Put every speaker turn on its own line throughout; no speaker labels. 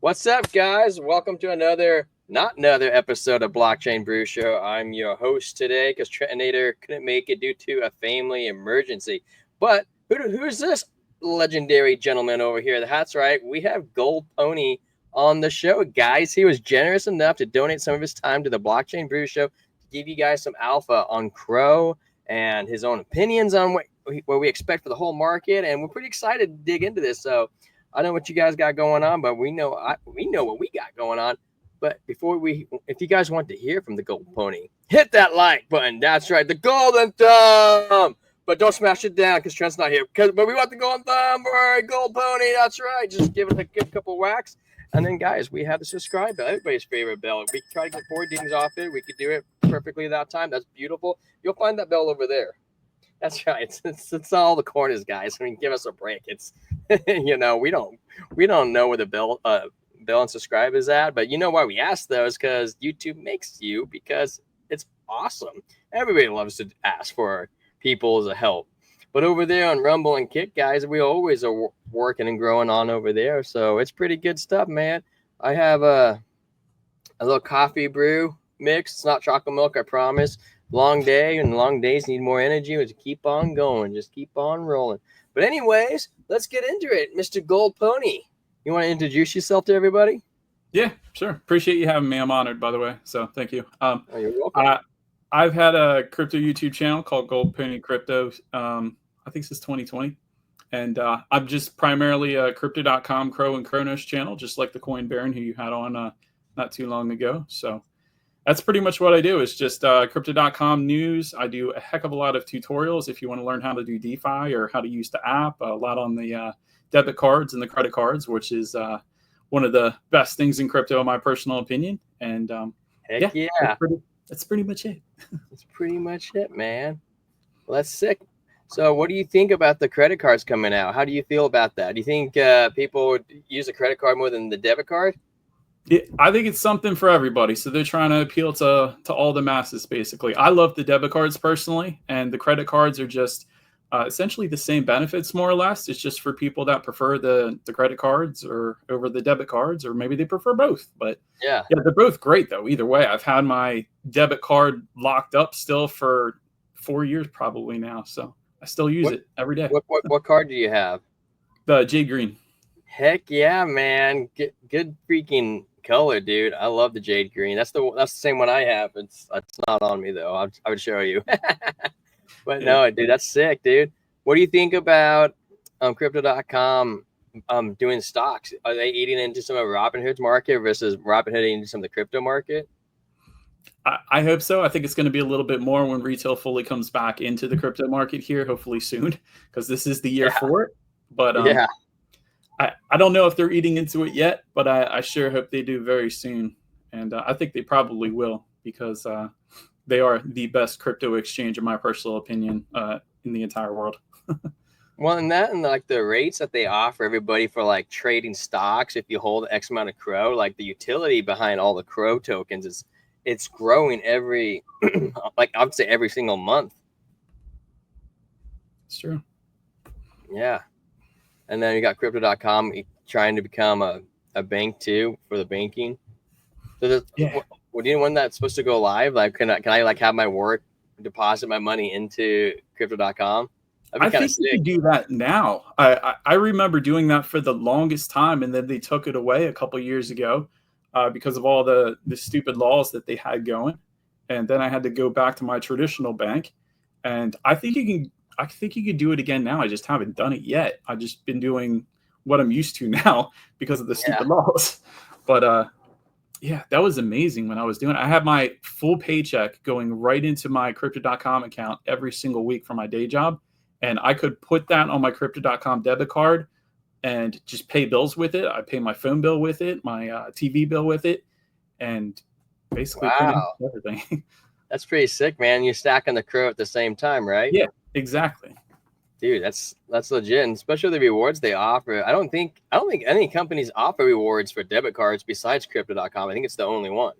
What's up, guys? Welcome to not another episode of Blockchain Brew Show. I'm your host today because Trentinator couldn't make it due to a family emergency. But who's this legendary gentleman over here? That's right. We have Gold Pony on the show, guys. He was generous enough to donate some of his time to the Blockchain Brew Show to give you guys some alpha on Crow and his own opinions on what we expect for the whole market. And we're pretty excited to dig into this. So I know what you guys got going on, but we know what we got going on. But if you guys want to hear from the Gold Pony, hit that like button. That's right, the golden thumb. But don't smash it down because Trent's not here. But we want the golden thumb or Gold Pony. That's right. Just give it a good couple whacks. And then, guys, we have the subscribe bell, everybody's favorite bell. If we try to get 4 dings off it, we could do it perfectly that time. That's beautiful. You'll find that bell over there. That's right. It's all the corners, guys. I mean, give us a break. It's we don't know where the bell and subscribe is at, but you know why we ask those? Because YouTube makes you, because it's awesome. Everybody loves to ask for people as a help. But over there on Rumble and Kick, guys, we always are working and growing on over there. So it's pretty good stuff, man. I have a little coffee brew mix. It's not chocolate milk, I promise. Long day, and long days need more energy. We just keep on going. Just keep on rolling. But anyways, let's get into it. Mr. Gold Pony, you want to introduce yourself to everybody?
Yeah, sure. Appreciate you having me. I'm honored, by the way. So thank you.
You're welcome.
I've had a crypto YouTube channel called Gold Pony Crypto, I think since 2020. And I'm just primarily a Crypto.com Crow and Kronos channel, just like the Coin Baron who you had on not too long ago. So that's pretty much what I do. Is just Crypto.com news. I do a heck of a lot of tutorials if you want to learn how to do DeFi or how to use the app. A lot on the debit cards and the credit cards, which is one of the best things in crypto, in my personal opinion. And
Heck yeah.
That's pretty much it.
That's pretty much it, man. Well, that's sick. So what do you think about the credit cards coming out? How do you feel about that? Do you think people would use a credit card more than the debit card?
Yeah, I think it's something for everybody. So they're trying to appeal to all the masses, basically. I love the debit cards personally, and the credit cards are just essentially the same benefits, more or less. It's just for people that prefer the credit cards or over the debit cards, or maybe they prefer both. But yeah, they're both great, though. Either way, I've had my debit card locked up still for 4 years probably now. So I still use it every day.
What card do you have?
The Jade Green.
Heck yeah, man. Good freaking color, dude. I love the Jade Green. That's the same one I have. It's not on me though. I would show you. But yeah. No, dude, that's sick, dude. What do you think about Crypto.com doing stocks? Are they eating into some of Robinhood's market versus Robinhood eating into some of the crypto market?
I hope so. I think it's going to be a little bit more when retail fully comes back into the crypto market here, hopefully soon, because this is the year for it. But yeah. I don't know if they're eating into it yet, but I sure hope they do very soon. And I think they probably will, because they are the best crypto exchange, in my personal opinion, in the entire world.
Well, and like the rates that they offer everybody for like trading stocks, if you hold X amount of Crow, like the utility behind all the Crow tokens it's growing every, like I would say every single month.
It's true.
Yeah. And then you got Crypto.com trying to become a bank too for the banking. So when that's supposed to go live, like can I like have my work deposit my money into Crypto.com?
I think you can do that now. I remember doing that for the longest time, and then they took it away a couple years ago because of all the stupid laws that they had going. And then I had to go back to my traditional bank, and I think you can do it again now. I just haven't done it yet. I've just been doing what I'm used to now because of the stupid laws. But yeah, that was amazing when I was doing it. I had my full paycheck going right into my Crypto.com account every single week for my day job. And I could put that on my Crypto.com debit card and just pay bills with it. I pay my phone bill with it, my TV bill with it, and basically everything.
That's pretty sick, man. You're stacking the Crow at the same time, right?
Yeah, exactly.
Dude, that's legit, and especially the rewards they offer. I don't think any companies offer rewards for debit cards besides Crypto.com. I think it's the only one.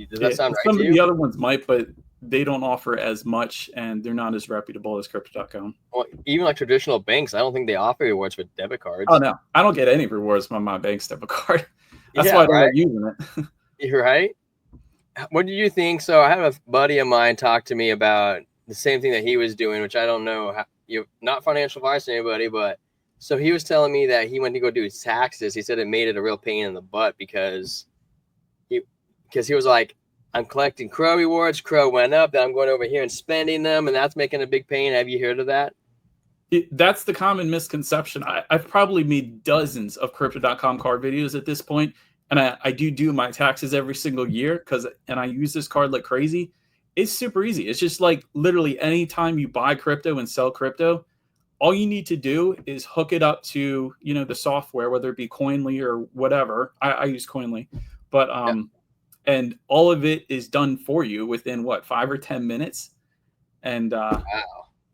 Does that sound right
Some
to
of
you?
the other ones might, but they don't offer as much, and they're not as reputable as crypto.com.
Well, even like traditional banks, I don't think they offer rewards with debit cards.
Oh no, I don't get any rewards from my bank's debit card. That's
Yeah,
why I don't
right.
like using it.
You're right. What do you think? So I had a buddy of mine talk to me about the same thing that he was doing, which I don't know how, not financial advice to anybody, but so he was telling me that he went to go do his taxes. He said it made it a real pain in the butt because he was like, I'm collecting Crow rewards. Crow went up. Then I'm going over here and spending them, and that's making a big pain. Have you heard of that?
That's the common misconception. I've probably made dozens of crypto.com card videos at this point, and I do my taxes every single year and I use this card like crazy. It's super easy. It's just like literally anytime you buy crypto and sell crypto, all you need to do is hook it up to, the software, whether it be Coinly or whatever. I use Coinly, but and all of it is done for you within 5 or 10 minutes, and
Wow.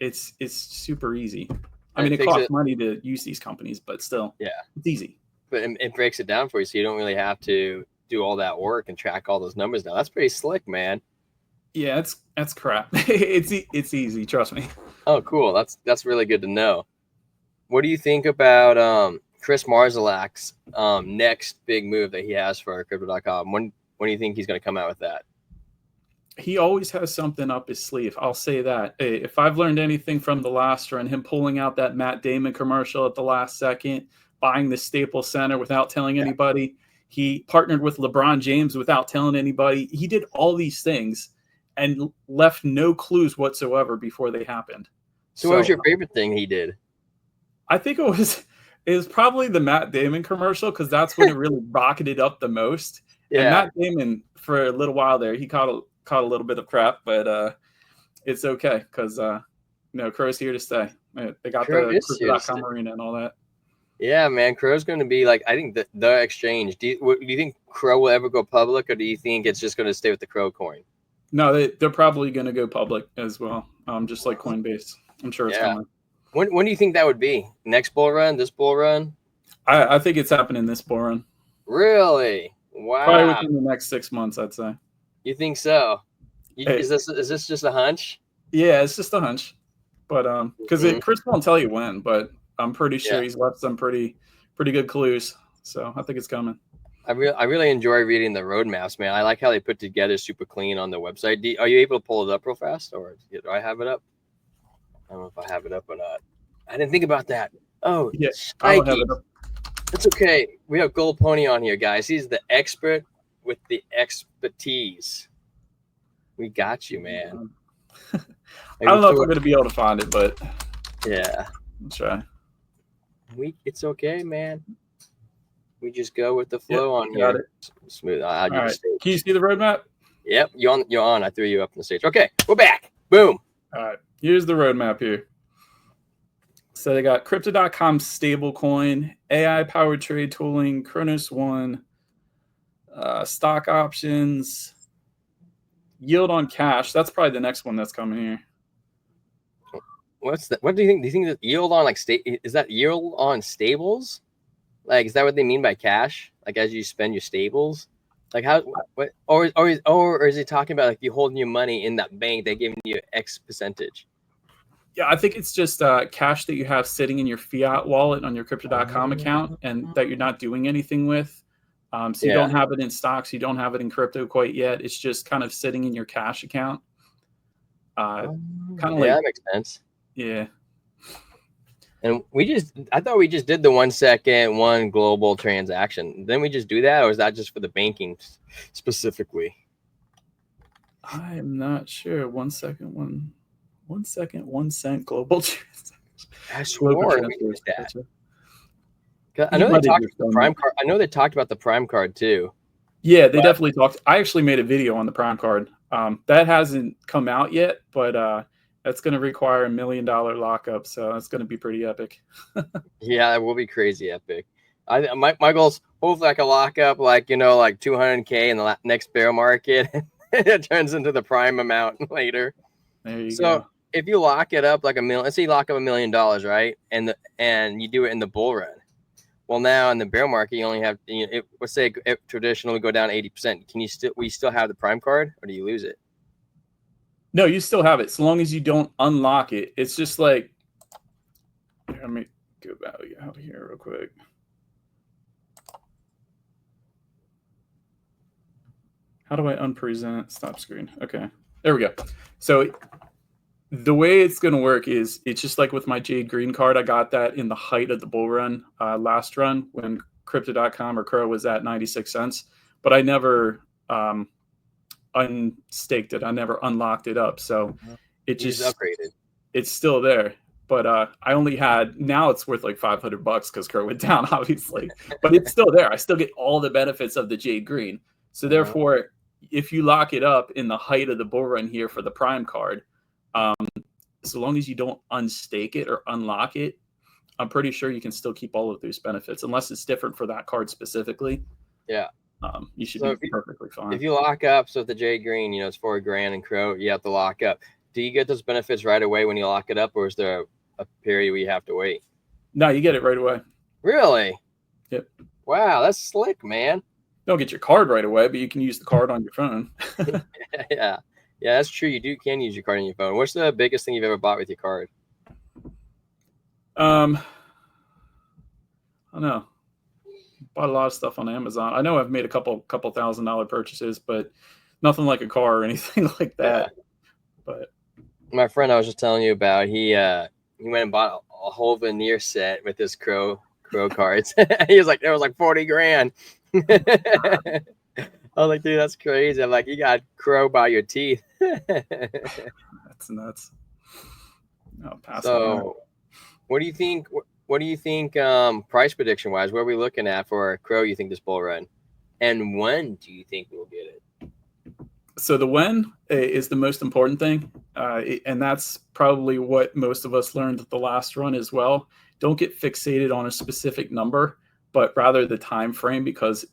It's super easy. I
And
mean, it costs money to use these companies, but still,
yeah,
it's easy.
But it breaks it down for you, so you don't really have to do all that work and track all those numbers down. That's pretty slick, man.
Yeah, that's crap. It's easy, trust me.
Oh, cool. That's really good to know. What do you think about Chris Marszalek's next big move that he has for crypto.com? When do you think he's going to come out with that?
He always has something up his sleeve. I'll say that. If I've learned anything from the last run, him pulling out that Matt Damon commercial at the last second, buying the Staples Center without telling anybody, he partnered with LeBron James without telling anybody. He did all these things and left no clues whatsoever before they happened.
So what was your favorite thing he did?
I think it was probably the Matt Damon commercial, because that's when it really rocketed up the most. Yeah. And Matt Damon, for a little while there, he caught a little bit of crap, but it's okay, because Crow's here to stay. They got the crypto.com arena and all that.
Yeah, man, Crow's going to be like, I think the exchange. Do you think Crow will ever go public, or do you think it's just going to stay with the Crow coin?
No, they're probably going to go public as well, just like Coinbase. I'm sure it's coming.
When do you think that would be? Next bull run? This bull run?
I think it's happening this bull run.
Really? Wow.
Probably within the next 6 months, I'd say.
You think so? Is this just a hunch?
Yeah, it's just a hunch. But because Chris won't tell you when, but I'm pretty sure he's left some pretty good clues. So I think it's coming.
I really enjoy reading the roadmaps, man. I like how they put together super clean on the website. Are you able to pull it up real fast, or do I have it up? I don't know if I have it up or not. I didn't think about that. Oh,
yeah, I don't have it up.
It's okay. We have Gold Pony on here, guys. He's the expert with the expertise. We got you, man.
I don't know if we're going to be able to find it, but
yeah,
let's try.
It's okay, man. We just go with the flow on here.
Got it.
Smooth.
All right. Can you see the roadmap?
Yep. You're on. I threw you up on the stage. Okay, we're back. Boom.
All right. Here's the roadmap here. So they got crypto.com stablecoin, AI powered trade tooling, Kronos One, stock options, yield on cash. That's probably the next one that's coming here.
What's that? What do you think? Do you think that yield on is that yield on stables? Like, is that what they mean by cash? Like, as you spend your stables? Like how? What? Or is he talking about like you holding your money in that bank, they're giving you X percentage?
Yeah, I think it's just cash that you have sitting in your fiat wallet on your crypto.com account and that you're not doing anything with. So you don't have it in stocks, you don't have it in crypto quite yet. It's just kind of sitting in your cash account. Kind of like
that makes sense.
Yeah.
And I thought we just did the 1 second, one global transaction. Then we just do that, or is that just for the banking specifically?
I am not sure. 1 second, 1 second, 1 cent global transaction.
I swore we did that. I know they talked about the Prime card. I know they talked about the Prime card too.
Yeah, they definitely talked. I actually made a video on the Prime card. That hasn't come out yet, but that's going to require $1 million lockup, so it's going to be pretty epic.
Yeah, it will be crazy epic. My goal's hopefully I can lock up like 200K in the next bear market. It turns into the Prime amount later.
There you go.
If you lock it up like $1 million, let's say you lock up $1 million, right? And you do it in the bull run. Well, now in the bear market, you only have, let's say if traditionally go down 80%. We still have the Prime card, or do you lose it?
No, you still have it. So long as you don't unlock it. It's just like, let me go back out here real quick. How do I unpresent? Stop screen. Okay, there we go. So the way it's going to work is it's just like with my Jade Green card. I got that in the height of the bull run, last run when crypto.com or Crow was at 96 cents, but I never unstaked it. I never unlocked it up. So it just
upgraded.
It's still there. But I only had, now it's worth like $500 because Crow went down, obviously. But it's still there. I still get all the benefits of the Jade Green. So therefore, if you lock it up in the height of the bull run here for the Prime card, so long as you don't unstake it or unlock it, I'm pretty sure you can still keep all of those benefits, unless it's different for that card specifically.
Yeah.
You should be perfectly fine.
If you lock up, so if the Jade Green, it's $4,000 and Crow, you have to lock up. Do you get those benefits right away when you lock it up, or is there a period where you have to wait?
No, you get it right away.
Really?
Yep.
Wow, that's slick, man.
Don't get your card right away, but you can use the card on your phone.
Yeah, that's true. You can use your card on your phone. What's the biggest thing you've ever bought with your card?
I don't know. Bought a lot of stuff on Amazon. I know I've made a couple $1,000 purchases, but nothing like a car or anything like that. Yeah. But
my friend I was just telling you about, he went and bought a whole veneer set with his Crow cards. He was like, it was like $40,000. I was like, dude, that's crazy. I'm like, you got Crow by your teeth.
That's nuts.
So what do you think? What do you think price prediction wise? What are we looking at for Crow, you think, this bull run? And when do you think we'll get it?
So the when is the most important thing. And that's probably what most of us learned at the last run as well. Don't get fixated on a specific number, but rather the time frame, because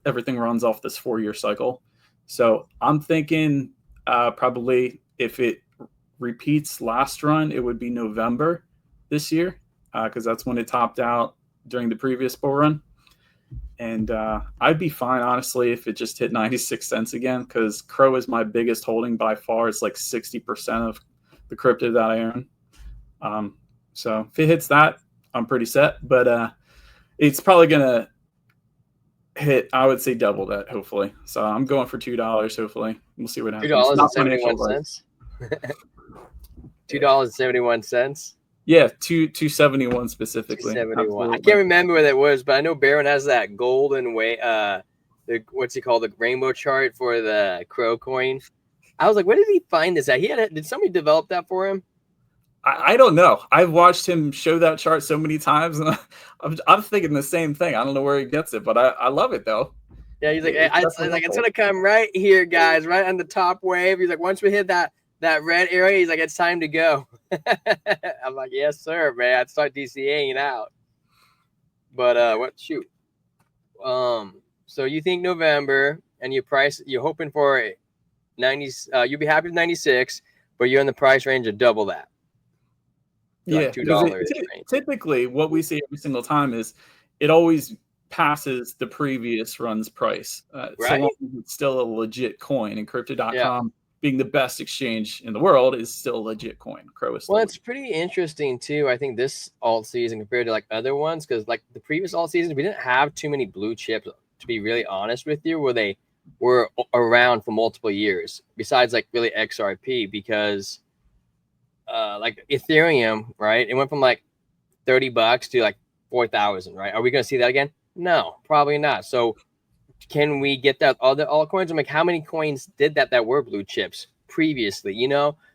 everything runs off this 4-year cycle. So I'm thinking probably if it repeats last run, it would be November this year, because that's when it topped out during the previous bull run. And I'd be fine, honestly, if it just hit 96 cents again, because Crow is my biggest holding by far. It's like 60% of the crypto that I own. So if it hits that, I'm pretty set. But it's probably going to hit, I would say, double that, hopefully. So I'm going for $2, hopefully. We'll see what happens.
$2.71. $2.71.
Yeah, 271 specifically.
271. I can't remember where that was, but I know Barron has that golden way. What's he called? The rainbow chart for the Crow coin. I was like, where did he find this at? Did somebody develop that for him?
I don't know. I've watched him show that chart so many times, and I'm thinking the same thing. I don't know where he gets it, but I love it though.
Yeah, he's like, it's gonna come right here, guys, right on the top wave. He's like, once we hit that red area, he's like, it's time to go. I'm like, yes, sir, man. I'd start DCAing out. But so you think November, and you're hoping for 90, you'll be happy with 96, but you're in the price range of double that.
Yeah, like $2. Typically what we see every single time is it always passes the previous run's price. Right? So long as it's still a legit coin, and crypto.com being the best exchange in the world is still a legit coin. Crow is still
it's pretty interesting too. I think this alt season compared to like other ones, because like the previous alt seasons, we didn't have too many blue chips, to be really honest with you, where they were around for multiple years, besides like really XRP, because like Ethereum, right? It went from like $30 to like 4,000, right? Are we going to see that again? No, probably not. So can we get that other altcoins? I'm like, how many coins did that were blue chips previously,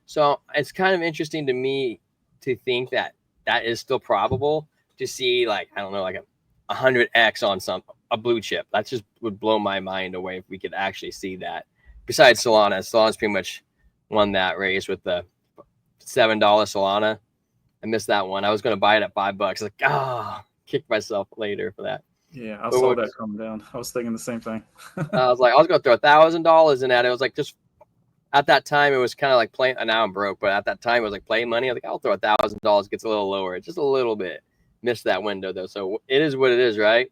So it's kind of interesting to me to think that is still probable to see, like, I don't know, like a 100x on a blue chip. That just would blow my mind away if we could actually see that. Besides Solana's pretty much won that race with the $7 Solana. I missed that one. I was going to buy it at $5. Like, kick myself later for that.
Yeah, I saw that come down. I was thinking the same thing.
I was going to throw $1,000 in that. It was like, just at that time, it was kind of like playing. Now I'm broke, but at that time, it was like playing money. I was like, I'll throw $1,000. Gets a little lower. Just a little bit. Missed that window though. So it is what it is, right?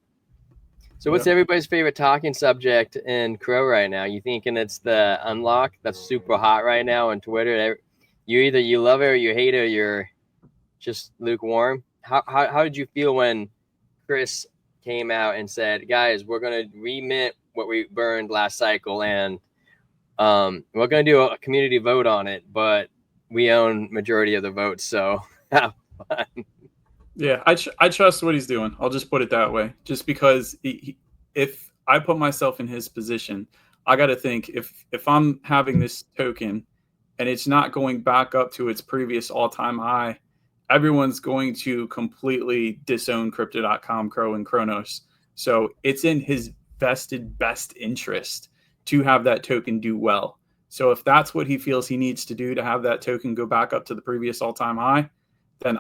So what's everybody's favorite talking subject in Crow right now? You thinking it's the unlock that's super hot right now on Twitter? You love it or you hate it, or you're just lukewarm. How did you feel when Chris came out and said, guys, we're gonna remint what we burned last cycle, and we're gonna do a community vote on it, but we own majority of the votes, so have fun.
Yeah, I trust what he's doing. I'll just put it that way. Just because if I put myself in his position, I got to think if I'm having this token and it's not going back up to its previous all-time high, everyone's going to completely disown crypto.com, Crow, and Kronos. So it's in his vested best interest to have that token do well. So if that's what he feels he needs to do to have that token go back up to the previous all-time high, then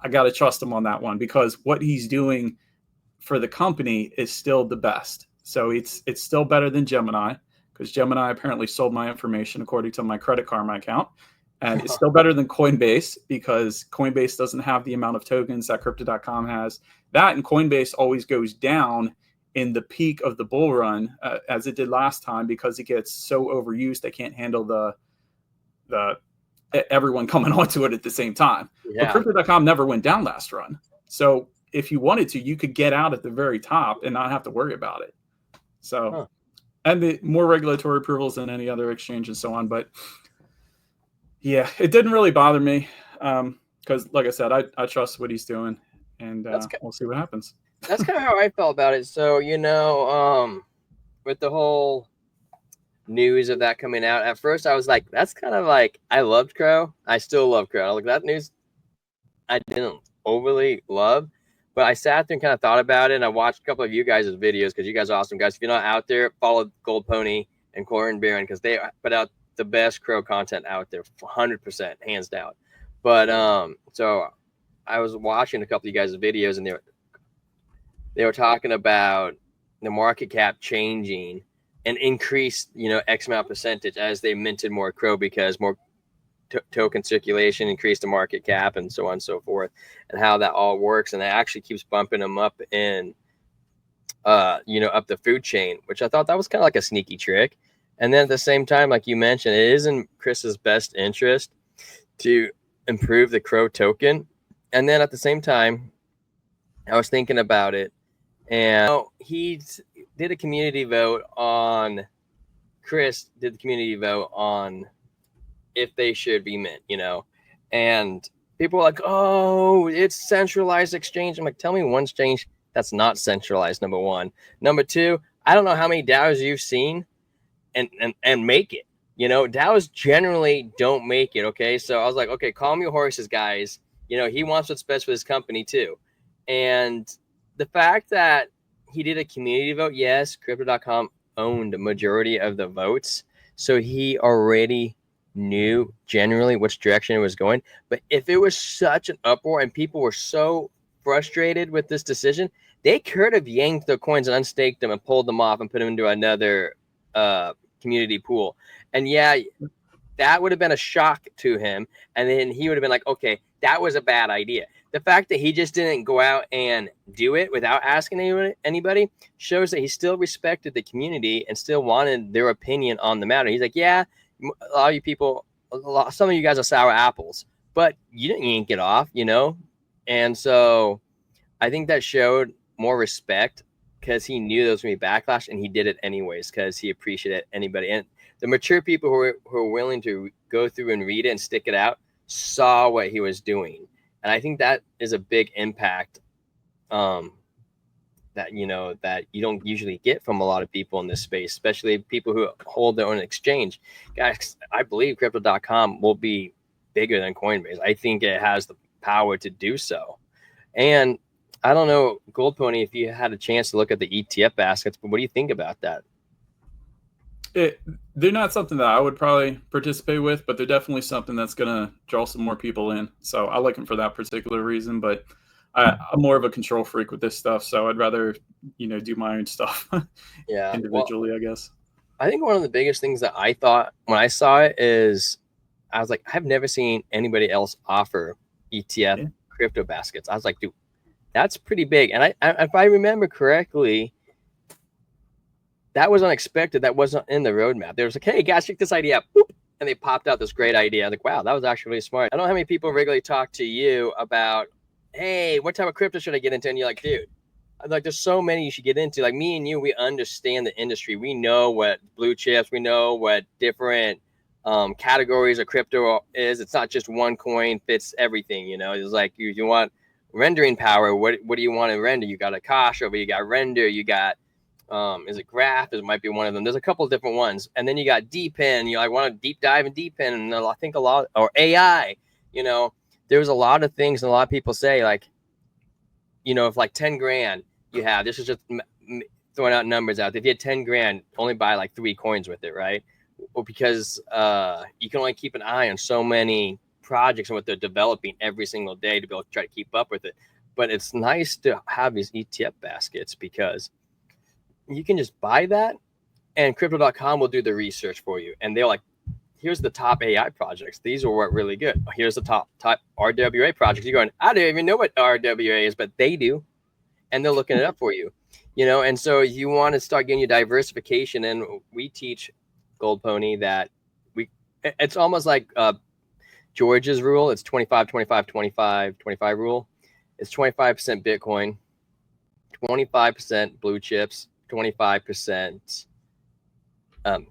I got to trust him on that one, because what he's doing for the company is still the best. So it's still better than Gemini, because Gemini apparently sold my information according to my Credit Karma account. And it's still better than Coinbase, because Coinbase doesn't have the amount of tokens that Crypto.com has. That and Coinbase always goes down in the peak of the bull run, as it did last time, because it gets so overused they can't handle the everyone coming onto it at the same time.
Yeah.
But Crypto.com never went down last run. So if you wanted to, you could get out at the very top and not have to worry about it. So, and the more regulatory approvals than any other exchange and so on. But yeah, it didn't really bother me, because like I said, I trust what he's doing, and we'll see what happens.
That's kind of how I felt about it. So, with the whole news of that coming out, at first I was like, that's kind of like, I loved Crow. I still love Crow. Like, that news I didn't overly love, but I sat there and kind of thought about it, and I watched a couple of you guys' videos, because you guys are awesome guys. If you're not out there, follow Gold Pony and Corin Baron, because they put out the best Crow content out there, 100%, hands down. But so I was watching a couple of you guys' videos, and they were talking about the market cap changing and increased, X amount percentage as they minted more Crow, because more token circulation increased the market cap, and so on and so forth, and how that all works. And it actually keeps bumping them up in, up the food chain, which I thought that was kind of like a sneaky trick. And then at the same time, like you mentioned, it is in Chris's best interest to improve the Crow token. And then at the same time, I was thinking about it, and he did a community vote on, Chris did the community vote on if they should be mint, and people are like, oh, it's centralized exchange. I'm like, tell me one exchange that's not centralized, number one. Number two, I don't know how many DAOs you've seen and make it. DAOs generally don't make it, okay? So I was like, okay, calm your horses, guys. He wants what's best for his company too. And the fact that he did a community vote, yes, Crypto.com owned a majority of the votes, so he already knew generally which direction it was going. But if it was such an uproar and people were so frustrated with this decision, they could have yanked their coins and unstaked them and pulled them off and put them into another community pool. And yeah, that would have been a shock to him. And then he would have been like, okay, that was a bad idea. The fact that he just didn't go out and do it without asking anybody shows that he still respected the community and still wanted their opinion on the matter. He's like, yeah, a lot of you people, some of you guys are sour apples, but you didn't yank it off, And so I think that showed more respect, because he knew there was going to be backlash, and he did it anyways because he appreciated anybody. And the mature people who were willing to go through and read it and stick it out saw what he was doing. And I think that is a big impact that you don't usually get from a lot of people in this space, especially people who hold their own exchange. Guys, I believe Crypto.com will be bigger than Coinbase. I think it has the power to do so. And I don't know, Gold Pony, if you had a chance to look at the ETF baskets, but what do you think about that?
They're not something that I would probably participate with, but they're definitely something that's going to draw some more people in. So I like them for that particular reason, but I'm more of a control freak with this stuff. So I'd rather, do my own stuff individually, I guess.
I think one of the biggest things that I thought when I saw it is, I was like, I've never seen anybody else offer ETF crypto baskets. I was like, dude, that's pretty big. And if I remember correctly, that was unexpected. That wasn't in the roadmap. There was like, hey guys, check this idea out. Boop. And they popped out this great idea. I'm like, wow, that was actually really smart. I don't know how many people regularly talk to you about, hey, what type of crypto should I get into? And you're like, dude, like there's so many you should get into. Like me and you, we understand the industry. We know what blue chips, we know what different categories of crypto is. It's not just one coin fits everything, you know. It's like you want rendering power. What do you want to render? You got Akash over, you got render, you got is it graph? It might be one of them. There's a couple of different ones. And then you got DPIN, you know, I want to deep dive in DPIN, and I think a lot, or AI, you know, there's a lot of things, and a lot of people say like, you know, if like 10 grand you have, this is just throwing out numbers out. If you had 10 grand, only buy like 3 coins with it, right? Well, because you can only keep an eye on so many projects and what they're developing every single day to be able to try to keep up with it. But it's nice to have these ETF baskets because you can just buy that and crypto.com will do the research for you. And they're like, here's the top AI projects. These are what really good. Here's the top RWA projects. You're going, I don't even know what RWA is, but they do. And they're looking it up for you, you know? And so you want to start getting your diversification. And we teach Gold Pony that it's almost like George's rule. It's 25, 25, 25, 25 rule. It's 25% Bitcoin, 25% blue chips, 25%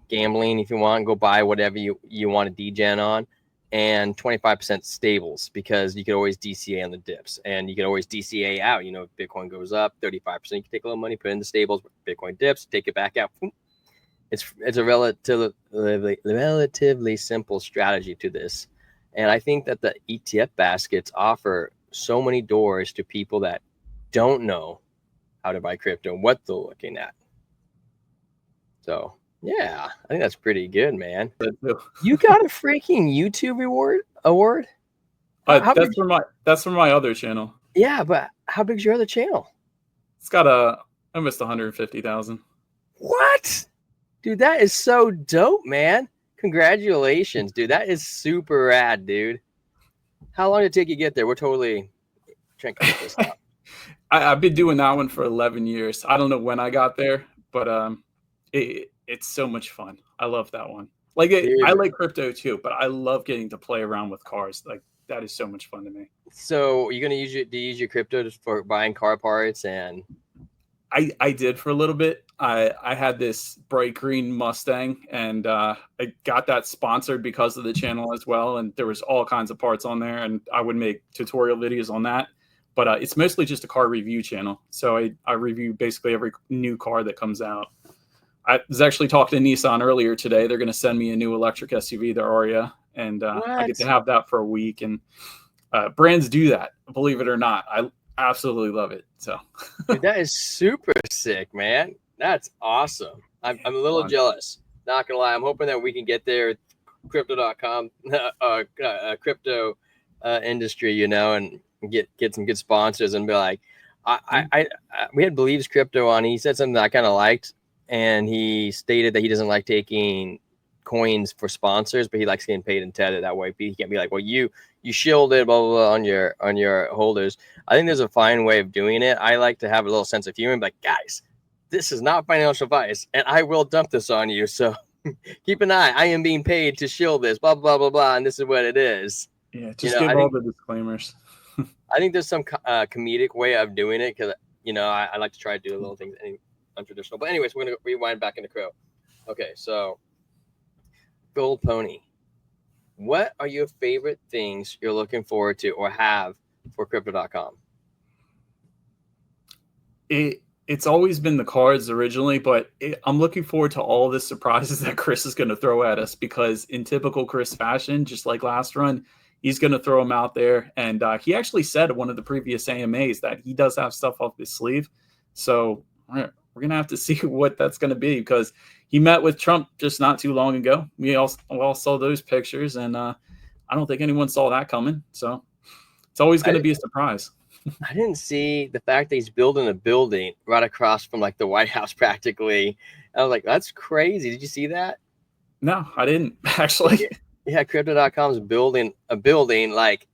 gambling. If you want, go buy whatever you want to degen on, and 25% stables, because you can always DCA on the dips, and you can always DCA out. You know, if Bitcoin goes up 35%, you can take a little money, put it in the stables. Bitcoin dips, take it back out. It's a relatively simple strategy to this, and I think that the ETF baskets offer so many doors to people that don't know how to buy crypto and what they're looking at. So yeah, I think that's pretty good, man. You got a freaking YouTube award?
That's from my other channel.
Yeah, but how big's your other channel?
It's got almost 150,000.
What? Dude, that is so dope, man. Congratulations, dude. That is super rad, dude. How long did it take you to get there? We're totally trying to cut this out.
I've been doing that one for 11 years. I don't know when I got there, but it's so much fun. I love that one. Like I like crypto too, but I love getting to play around with cars. Like that is so much fun to me.
So you're gonna use your crypto just for buying car parts? And
I did for a little bit. I had this bright green Mustang, and I got that sponsored because of the channel as well. And there was all kinds of parts on there, and I would make tutorial videos on that. But it's mostly just a car review channel. So I review basically every new car that comes out. I was actually talking to Nissan earlier today. They're going to send me a new electric SUV, the Aria, and I get to have that for a week. And brands do that, believe it or not. I absolutely love it. So
dude, that is super sick, man. That's awesome. I'm a little jealous. Not gonna lie. I'm hoping that we can get there. Crypto.com, crypto industry, you know, and get some good sponsors and be like, we had Believes Crypto on. He said something that I kind of liked, and he stated that he doesn't like taking coins for sponsors, but he likes getting paid in Tether. That way he can't be like, well, you shielded blah, blah, blah on your holders. I think there's a fine way of doing it. I like to have a little sense of humor, like, guys, this is not financial advice, and I will dump this on you. So keep an eye. I am being paid to shield this, blah, blah, blah, blah, and this is what it is.
Yeah, just give all the disclaimers.
I think there's some comedic way of doing it, because, you know, I like to try to do little things untraditional. But anyways, we're going to rewind back into Crow. Okay, so Gold Pony, what are your favorite things you're looking forward to or have for crypto.com?
It's always been the cards originally, but I'm looking forward to all the surprises that Chris is going to throw at us, because in typical Chris fashion, just like last run, he's going to throw them out there. And he actually said at one of the previous AMAs that he does have stuff up his sleeve. So we're going to have to see what that's going to be, because he met with Trump just not too long ago. We all saw those pictures, and I don't think anyone saw that coming. So it's always going to be a surprise.
I didn't see the fact that he's building a building right across from like the White House practically. I was like, that's crazy. Did you see that?
No, I didn't actually.
Yeah, crypto.com's building a building like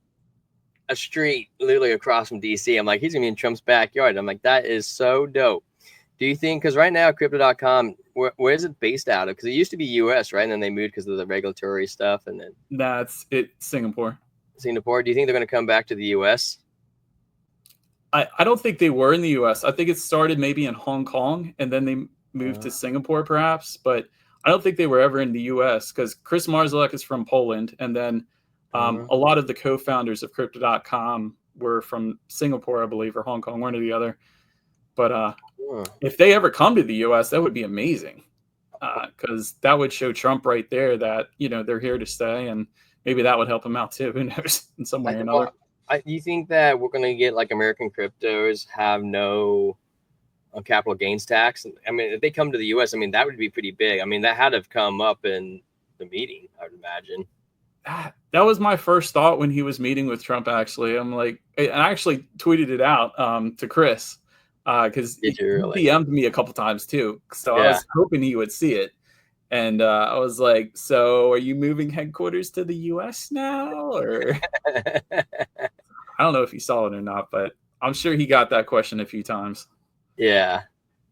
a street literally across from DC. I'm like, he's gonna be in Trump's backyard. I'm like, that is so dope. Do you think, because right now crypto.com, where is it based out of? Because it used to be US, right? And then they moved because of the regulatory stuff, and then
That's it. Singapore.
Singapore. Do you think they're going to come back to the US?
I don't think they were in the US. I think it started maybe in Hong Kong and then they moved to Singapore perhaps, but I don't think they were ever in the US because Chris Marszalek is from Poland. And then a lot of the co-founders of crypto.com were from Singapore, I believe, or Hong Kong, one or the other. But if they ever come to the US, that would be amazing because that would show Trump right there that, they're here to stay, and maybe that would help him out too. Who knows, in some way or another.
You think that we're going to get like American cryptos have no capital gains tax? I mean, if they come to the US, I mean, that would be pretty big. I mean, that had to have come up in the meeting, I would imagine.
That was my first thought when he was meeting with Trump, actually. I'm like, I actually tweeted it out to Chris because he DM'd me a couple times too. So I was hoping he would see it. And I was like, so are you moving headquarters to the US now? Or I don't know if he saw it or not, but I'm sure he got that question a few times.
Yeah.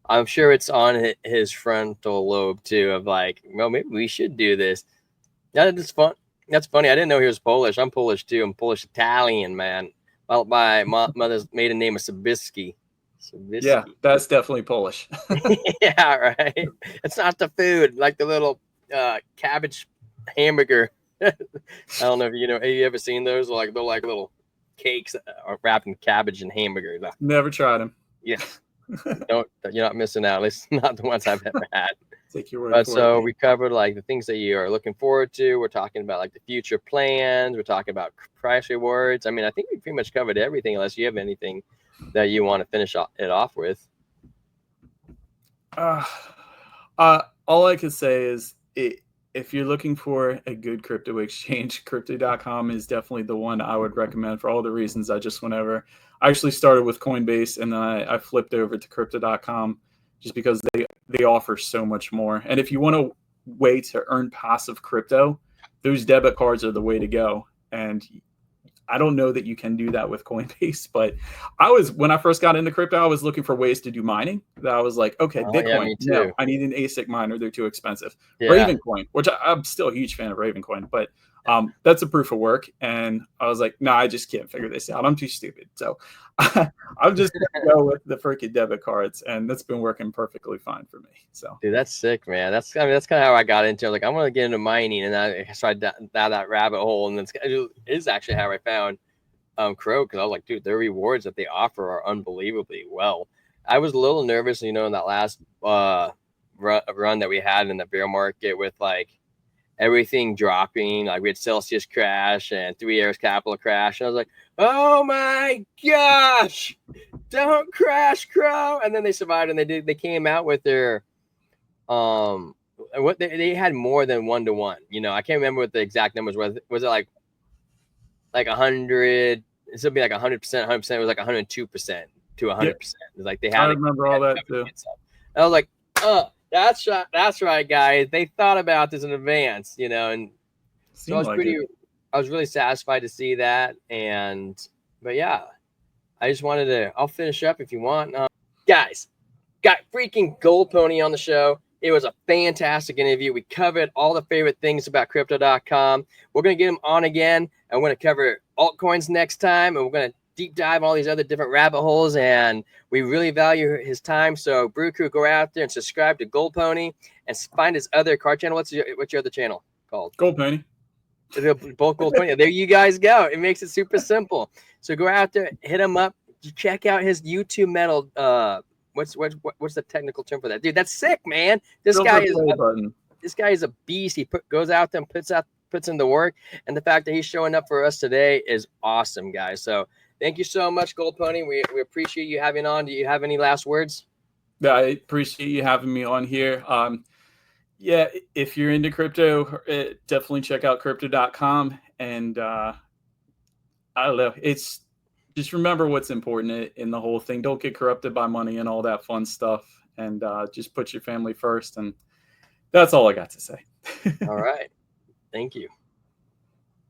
I'm sure it's on his frontal lobe too, of like, well, maybe we should do this. That's fun. That's funny. I didn't know he was Polish. I'm Polish too. I'm Polish Italian, man. Well, my mother's maiden name is Sabisky.
Yeah, that's definitely Polish.
Yeah, right. It's not the food, like the little cabbage hamburger. I don't know if have you ever seen those? Like they're like little cakes wrapped in cabbage and hamburger.
Never tried them.
Yeah, you're not missing out. At least not the ones I've ever had.
Take your word
But
for
so
it.
we covered like the things that you are looking forward to. We're talking about like the future plans. We're talking about price rewards. I mean, I think we pretty much covered everything, unless you have anything that you want to finish it off with.
All I can say is if you're looking for a good crypto exchange, crypto.com is definitely the one I would recommend for all the reasons I just went over. I actually started with Coinbase and then I flipped over to crypto.com just because they offer so much more. And if you want a way to earn passive crypto, those debit cards are the way to go. And I don't know that you can do that with Coinbase, but when I first got into crypto, I was looking for ways to do mining. That I was like, okay, Bitcoin, no, I need an ASIC miner. They're too expensive. Yeah. Ravencoin, which I'm still a huge fan of Ravencoin, but that's a proof of work. And I was like, no, I just can't figure this out. I'm too stupid. So I'm just going to go with the freaking debit cards. And that's been working perfectly fine for me. So,
dude, that's sick, man. That's kind of how I got into it. Like, I want to get into mining, and I tried down that rabbit hole. And it is actually how I found Crow, because I was like, dude, their rewards that they offer are unbelievably well. I was a little nervous, in that last run that we had in the bear market with like everything dropping. Like we had Celsius crash and 3 Arrows Capital crash. And I was like, oh my gosh, don't crash, Crow. And then they survived, and they came out with their what they had more than 1-to-1. I can't remember what the exact numbers was. Was it like 100? This would be like 100%, 100%. It was like 102% to 100%. Yep. It was like they had.
I remember all that too.
I was like, that's right. That's right, guys. They thought about this in advance, and so I was really satisfied to see that. But yeah, I just wanted to, I'll finish up if you want. Guys, got freaking Gold Pony on the show. It was a fantastic interview. We covered all the favorite things about crypto.com. We're going to get him on again. And we're going to cover altcoins next time. And we're going to deep dive all these other different rabbit holes. And we really value his time. So Brew Crew, go out there and subscribe to Gold Pony and find his other card channel. What's your other channel called?
Gold Pony.
Both Gold Pony. There you guys go. It makes it super simple. So go out there, hit him up, check out his YouTube metal. What's the technical term for that, dude? That's sick, man. This guy is a beast. He goes out there and puts in the work, and the fact that he's showing up for us today is awesome, guys. So thank you so much, Gold Pony. We appreciate you having on. Do you have any last words?
Yeah, I appreciate you having me on here. Yeah, if you're into crypto, definitely check out crypto.com. And I don't know, it's just remember what's important in the whole thing. Don't get corrupted by money and all that fun stuff. And just put your family first. And that's all I got to say.
All right. Thank you.